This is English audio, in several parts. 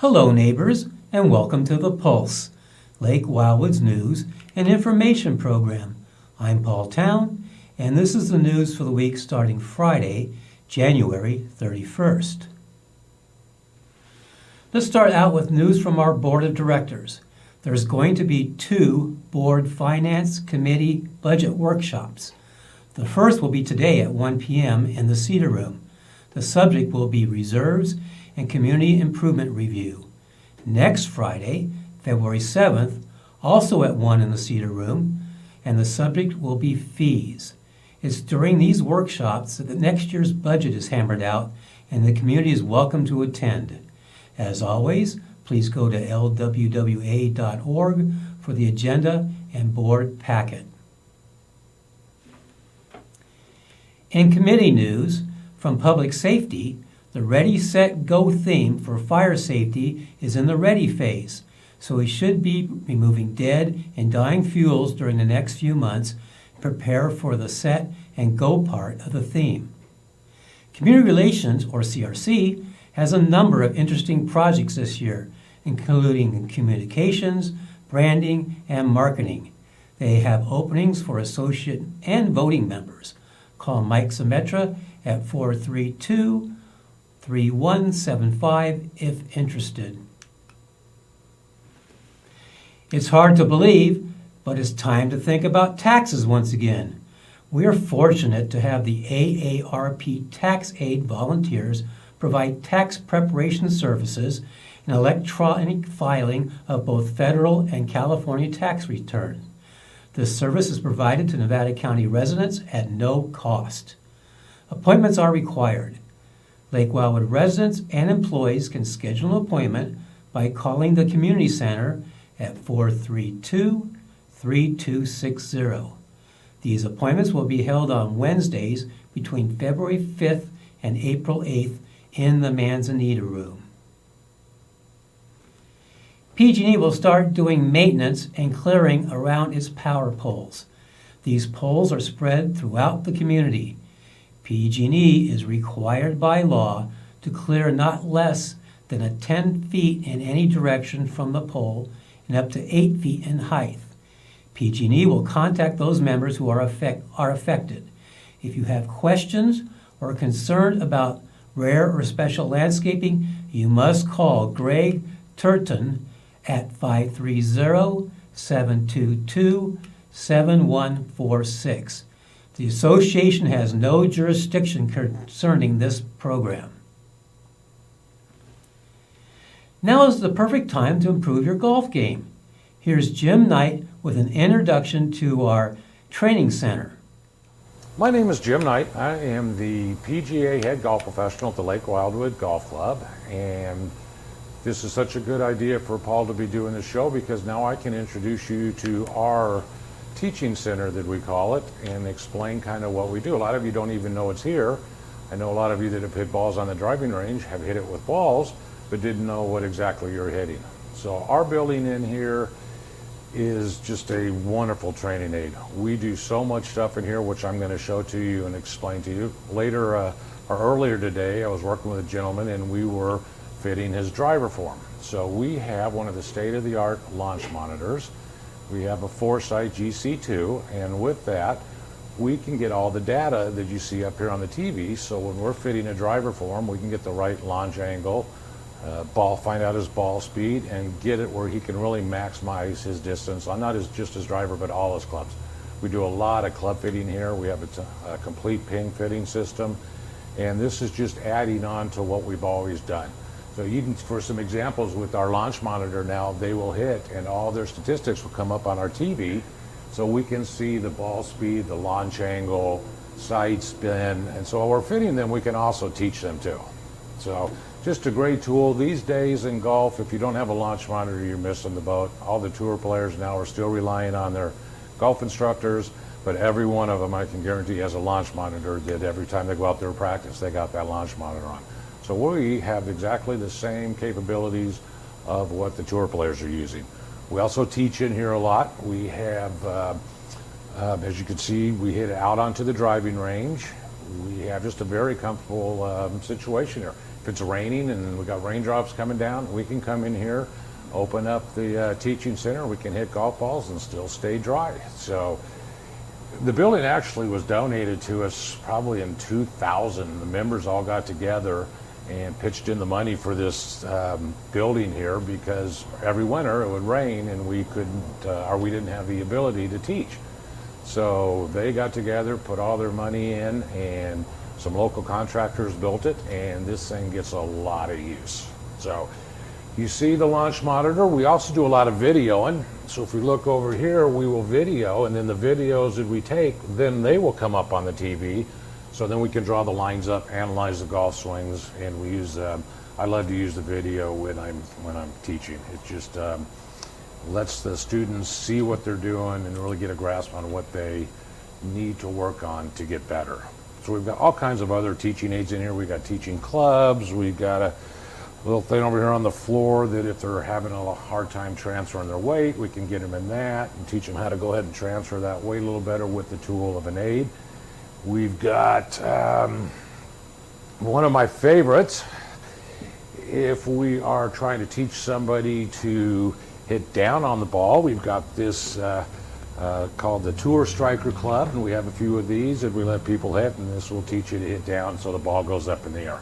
Hello, neighbors, and welcome to The Pulse, Lake Wildwood's news and information program. I'm Paul Town, and this is the news for the week starting Friday, January 31st. Let's start out with news from our Board of Directors. There's going to be 2 Board Finance Committee budget workshops. The first will be today at 1 p.m. in the Cedar Room. The subject will be reserves and community improvement review. Next Friday, February 7th, also at 1 in the Cedar Room, and the subject will be fees. It's during these workshops that the next year's budget is hammered out, and the community is welcome to attend. As always, please go to lwwa.org for the agenda and board packet. In committee news, from Public Safety, the Ready, Set, Go theme for fire safety is in the ready phase, so we should be removing dead and dying fuels during the next few months and prepare for the set and go part of the theme. Community Relations, or CRC, has a number of interesting projects this year, including communications, branding, and marketing. They have openings for associate and voting members. Call Mike Symetra at 432-3175 if interested. It's hard to believe, but it's time to think about taxes once again. We are fortunate to have the AARP Tax Aid volunteers provide tax preparation services and electronic filing of both federal and California tax returns. This service is provided to Nevada County residents at no cost. Appointments are required. Lake Wildwood residents and employees can schedule an appointment by calling the Community Center at 432-3260. These appointments will be held on Wednesdays between February 5th and April 8th in the Manzanita Room. PG&E will start doing maintenance and clearing around its power poles. These poles are spread throughout the community. PG&E is required by law to clear not less than 10 feet in any direction from the pole and up to 8 feet in height. PG&E will contact those members who are affected. If you have questions or are concerned about rare or special landscaping, you must call Greg Turton at 530-722-7146. The association has no jurisdiction concerning this program. Now is the perfect time to improve your golf game. Here's Jim Knight with an introduction to our training center. My name is Jim Knight. I am the PGA head golf professional at the Lake Wildwood Golf Club, and this is such a good idea for Paul to be doing this show because now I can introduce you to our teaching center, that we call it, and explain kind of what we do. A lot of you don't even know it's here. I know a lot of you that have hit balls on the driving range have hit it with balls, but didn't know what exactly you're hitting. So our building in here is just a wonderful training aid. We do so much stuff in here, which I'm going to show to you and explain to you. Later, or earlier today, I was working with a gentleman and we were fitting his driver form. So we have one of the state-of-the-art launch monitors. We have a Foresight GC2, and with that, we can get all the data that you see up here on the TV. So when we're fitting a driver form, we can get the right launch angle, find out his ball speed, and get it where he can really maximize his distance on not just his driver, but all his clubs. We do a lot of club fitting here. We have a complete ping fitting system, and this is just adding on to what we've always done. So even for some examples with our launch monitor now, they will hit and all their statistics will come up on our TV, so we can see the ball speed, the launch angle, side spin, and so while we're fitting them, we can also teach them too. So just a great tool. These days in golf, if you don't have a launch monitor, you're missing the boat. All the tour players now are still relying on their golf instructors, but every one of them, I can guarantee, has a launch monitor that every time they go out there to practice, they got that launch monitor on. So we have exactly the same capabilities of what the tour players are using. We also teach in here a lot. We have, as you can see, we hit out onto the driving range. We have just a very comfortable situation here. if it's raining and we got raindrops coming down, we can come in here, open up the teaching center, we can hit golf balls and still stay dry. So the building actually was donated to us probably in 2000. The members all got together and pitched in the money for this building here because every winter it would rain and we couldn't, or we didn't have the ability to teach. So they got together, put all their money in, and some local contractors built it, and this thing gets a lot of use. So you see the launch monitor. We also do a lot of videoing. So if we look over here, we will video, and then the videos that we take, then they will come up on the TV. So then we can draw the lines up, analyze the golf swings, and we use. I love to use the video when I'm teaching. It just lets the students see what they're doing and really get a grasp on what they need to work on to get better. So we've got all kinds of other teaching aids in here. We've got teaching clubs. We've got a little thing over here on the floor that if they're having a hard time transferring their weight, we can get them in that and teach them how to go ahead and transfer that weight a little better with the tool of an aid. We've got one of my favorites. If we are trying to teach somebody to hit down on the ball, we've got this called the Tour Striker Club, and we have a few of these that we let people hit, and this will teach you to hit down so the ball goes up in the air.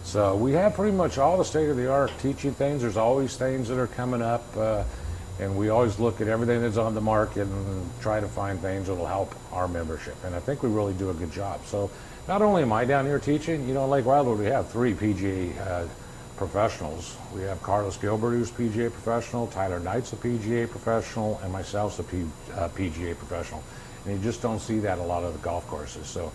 So we have pretty much all the state-of-the-art teaching things. There's always things that are coming up, and we always look at everything that's on the market and try to find things that will help our membership, and I think we really do a good job. So not only am I down here teaching, in Lake Wildwood we have 3 PGA professionals. We have Carlos Gilbert, who's PGA professional, Tyler Knight's a PGA professional, and myself's a PGA professional. And you just don't see that a lot of the golf courses. So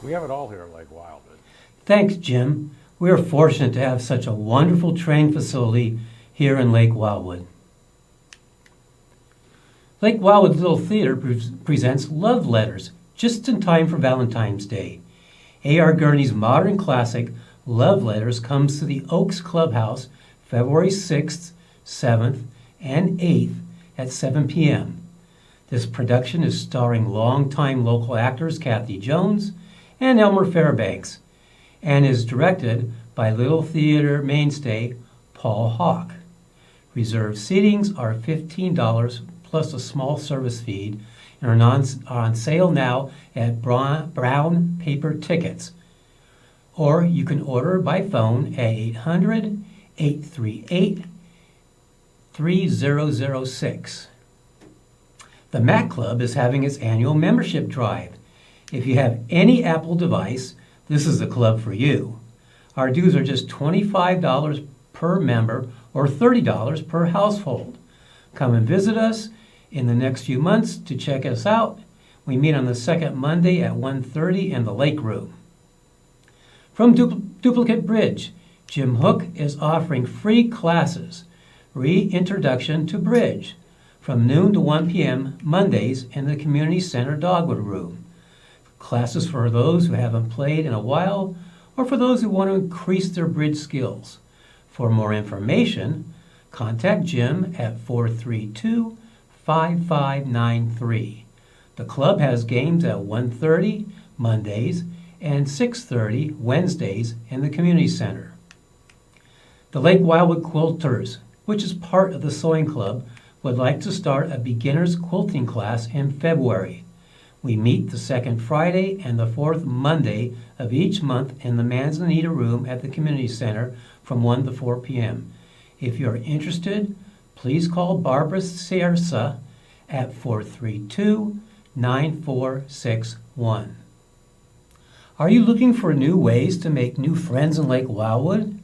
we have it all here at Lake Wildwood. Thanks, Jim. We are fortunate to have such a wonderful training facility here in Lake Wildwood. Lake Wildwood Little Theater presents Love Letters, just in time for Valentine's Day. A.R. Gurney's modern classic Love Letters comes to the Oaks Clubhouse February 6th, 7th, and 8th at 7 p.m. This production is starring longtime local actors Kathy Jones and Elmer Fairbanks and is directed by Little Theater mainstay Paul Hawk. Reserved seatings are $15 plus a small service fee and are on sale now at Brown Paper Tickets. Or you can order by phone at 800-838-3006. The Mac Club is having its annual membership drive. If you have any Apple device, this is the club for you. Our dues are just $25 per member or $30 per household. Come and visit us in the next few months to check us out. We meet on the second Monday at 1:30 in the Lake Room. From Duplicate Bridge, Jim Hook is offering free classes, Reintroduction to Bridge, from noon to 1 p.m. Mondays in the Community Center Dogwood Room. Classes for those who haven't played in a while or for those who want to increase their bridge skills. For more information, contact Jim at 432-5593. The club has games at 1:30 Mondays and 6:30 Wednesdays in the Community Center. The Lake Wildwood Quilters, which is part of the Sewing Club, would like to start a beginner's quilting class in February. We meet the second Friday and the fourth Monday of each month in the Manzanita Room at the Community Center from 1 to 4 p.m. If you're interested, please call Barbara Siersa at 432-9461. Are you looking for new ways to make new friends in Lake Wildwood?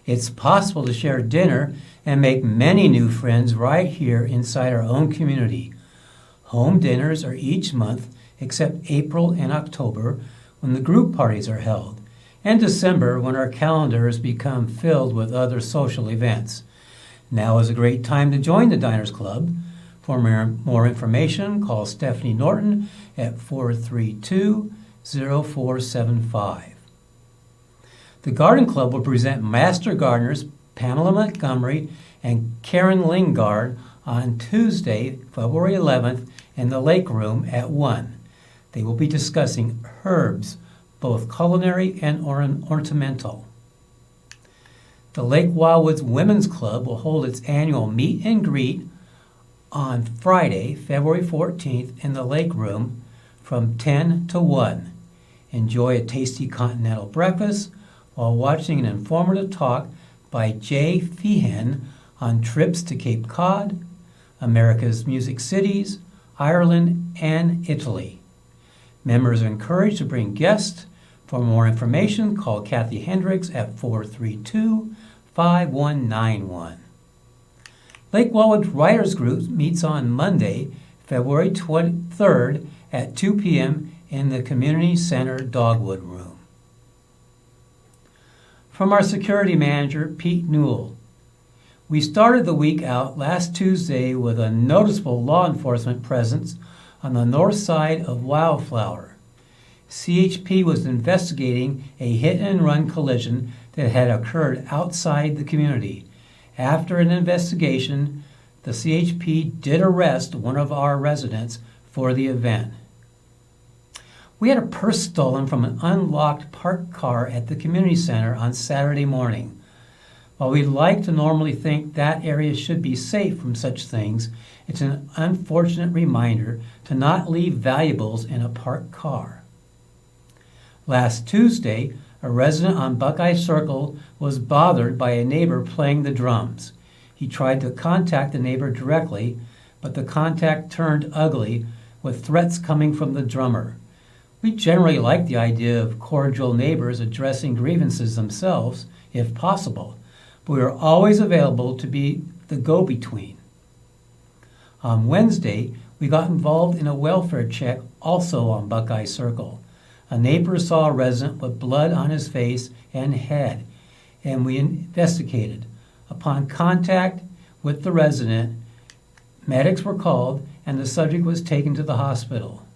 It's possible to share dinner and make many new friends right here inside our own community. Home dinners are each month except April and October when the group parties are held, and December when our calendars become filled with other social events. Now is a great time to join the Diners Club. For more information, call Stephanie Norton at 432-0475. The Garden Club will present Master Gardeners Pamela Montgomery and Karen Lingard on Tuesday, February 11th in the Lake Room at 1. They will be discussing herbs, both culinary and ornamental. The Lake Wildwood's Women's Club will hold its annual meet and greet on Friday, February 14th in the Lake Room from 10 to 1. Enjoy a tasty continental breakfast while watching an informative talk by Jay Feehan on trips to Cape Cod, America's music cities, Ireland, and Italy. Members are encouraged to bring guests. For more information, call Kathy Hendricks at 432-5191. Lake Wildwood Writers Group meets on Monday, February 23rd at 2 p.m. in the Community Center Dogwood Room. From our security manager, Pete Newell. We started the week out last Tuesday with a noticeable law enforcement presence on the north side of Wildflower. CHP was investigating a hit-and-run collision that had occurred outside the community. After an investigation, the CHP did arrest one of our residents for the event. We had a purse stolen from an unlocked parked car at the community center on Saturday morning. While we'd like to normally think that area should be safe from such things, it's an unfortunate reminder to not leave valuables in a parked car. Last Tuesday, a resident on Buckeye Circle was bothered by a neighbor playing the drums. He tried to contact the neighbor directly, but the contact turned ugly, with threats coming from the drummer. We generally like the idea of cordial neighbors addressing grievances themselves, if possible, but we are always available to be the go-between. On Wednesday, we got involved in a welfare check also on Buckeye Circle. A neighbor saw a resident with blood on his face and head, and we investigated. Upon contact with the resident, medics were called and the subject was taken to the hospital.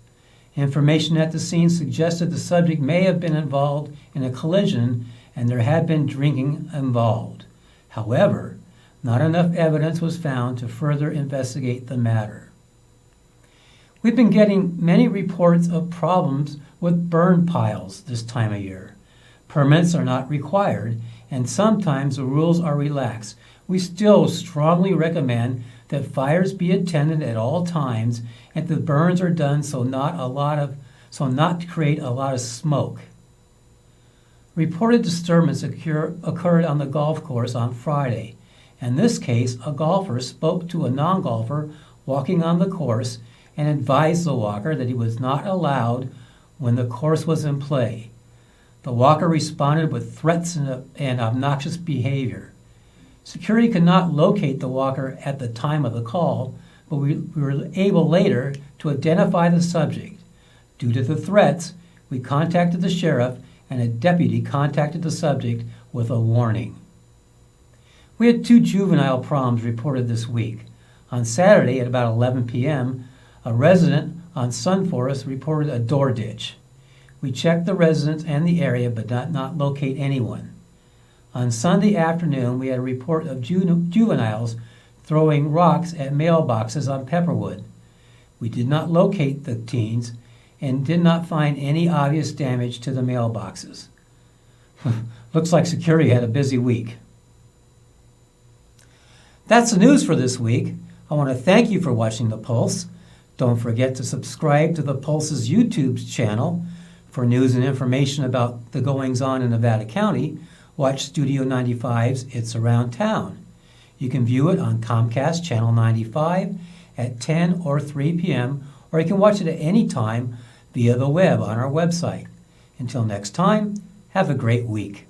Information at the scene suggested the subject may have been involved in a collision and there had been drinking involved. However, not enough evidence was found to further investigate the matter. We've been getting many reports of problems with burn piles this time of year. Permits are not required, and sometimes the rules are relaxed. We still strongly recommend that fires be attended at all times and the burns are done so not to create a lot of smoke. Reported disturbance occurred on the golf course on Friday. In this case, a golfer spoke to a non-golfer walking on the course and advised the walker that he was not allowed when the course was in play. The walker responded with threats and obnoxious behavior. Security could not locate the walker at the time of the call, but we were able later to identify the subject. Due to the threats, we contacted the sheriff and a deputy contacted the subject with a warning. We had 2 juvenile problems reported this week. On Saturday at about 11 p.m., a resident on Sun Forest reported a door ditch. We checked the residence and the area but did not locate anyone. On Sunday afternoon, we had a report of juveniles throwing rocks at mailboxes on Pepperwood. We did not locate the teens and did not find any obvious damage to the mailboxes. Looks like security had a busy week. That's the news for this week. I want to thank you for watching The Pulse. Don't forget to subscribe to The Pulse's YouTube channel. For news and information about the goings-on in Nevada County, watch Studio 95's It's Around Town. You can view it on Comcast Channel 95 at 10 or 3 p.m., or you can watch it at any time via the web on our website. Until next time, have a great week.